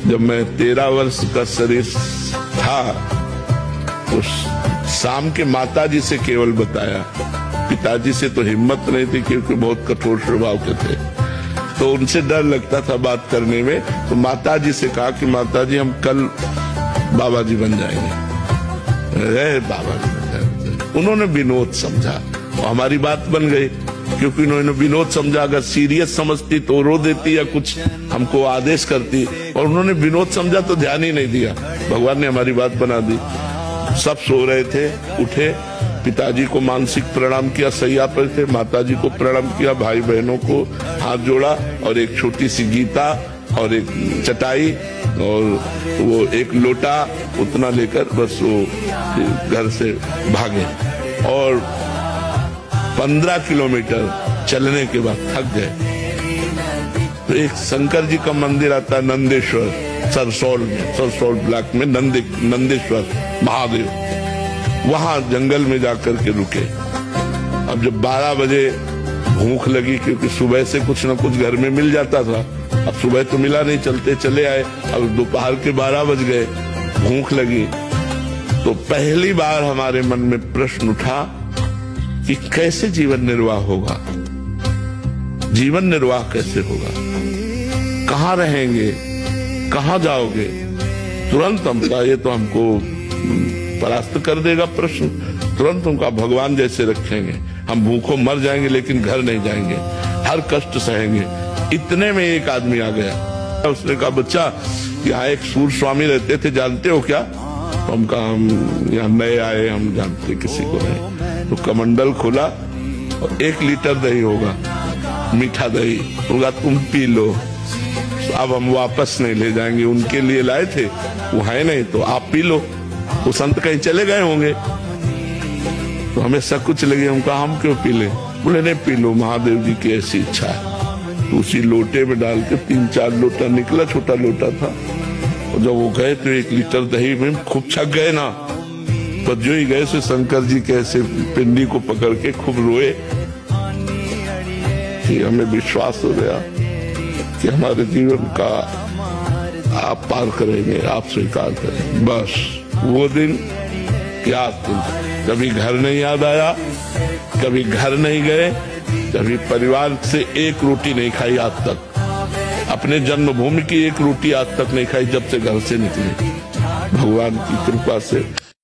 जब मैं 13 वर्ष का शरीर था तो शाम के माताजी से केवल बताया, पिताजी से तो हिम्मत नहीं थी क्योंकि बहुत कठोर स्वभाव के थे, तो उनसे डर लगता था बात करने में। तो माताजी से कहा कि माताजी हम कल बाबा जी बन जाएंगे। बाबा जी बन जाएंगे। उन्होंने विनोद समझा और हमारी बात बन गई, क्योंकि उन्होंने विनोद समझा। अगर सीरियस समझती तो रो देती या कुछ हमको आदेश करती, और उन्होंने विनोद समझा तो ध्यान ही नहीं दिया। भगवान ने हमारी बात बना दी। सब सो रहे थे, उठे, पिताजी को मानसिक प्रणाम किया, सैया पर थे, माताजी को प्रणाम किया, भाई बहनों को हाथ जोड़ा और एक छोटी सी गीता और एक चटाई और वो एक लोटा उतना लेकर बस वो घर से भागे। और 15 किलोमीटर चलने के बाद थक गए। तो एक शंकर जी का मंदिर आता है नंदेश्वर, सरसौल ब्लॉक में नंदेश्वर महादेव, वहां जंगल में जाकर के रुके। अब जब 12 बजे भूख लगी, क्योंकि सुबह से कुछ न कुछ घर में मिल जाता था, अब सुबह तो मिला नहीं, चलते चले आए। अब दोपहर के 12 बज गए, भूख लगी। तो पहली बार हमारे मन में प्रश्न उठा कि कैसे जीवन निर्वाह होगा, जीवन निर्वाह कैसे होगा, कहाँ रहेंगे, कहाँ जाओगे। तुरंत हम कहा ये तो हमको परास्त कर देगा प्रश्न। तुरंत उनका भगवान जैसे रखेंगे, हम भूखों मर जाएंगे लेकिन घर नहीं जाएंगे, हर कष्ट सहेंगे। इतने में एक आदमी आ गया। उसने कहा बच्चा यहाँ एक सूर स्वामी रहते थे, जानते हो क्या? तो हम कहा हम यहाँ नए आए, हम जानते किसी को नहीं। तो कमंडल खोला और 1 लीटर दही होगा, मीठा दही होगा, तुम पी लो। अब हम वापस नहीं ले जाएंगे, उनके लिए लाए थे, वो है नहीं, तो आप पी लो। वो संत कहीं चले गए होंगे। तो हमें सब कुछ लगे, हम कहा हम क्यों पी ले? बोले नहीं पी लो, महादेव जी की ऐसी इच्छा है। तो उसी लोटे में डाल के 3-4 लोटा निकला, छोटा लोटा था। और जब वो गए तो 1 लीटर दही में खूब छक गए ना। तो जो ही गए से शंकर जी के ऐसे पिंडी को पकड़ के खूब रोए कि हमें विश्वास हो गया कि हमारे जीवन का आप पार करेंगे, आप स्वीकार करेंगे। बस वो दिन क्या दिन, कभी घर नहीं याद आया, कभी घर नहीं गए, कभी परिवार से एक रोटी नहीं खाई आज तक, अपने जन्मभूमि की एक रोटी आज तक नहीं खाई जब से घर से निकले। भगवान की कृपा से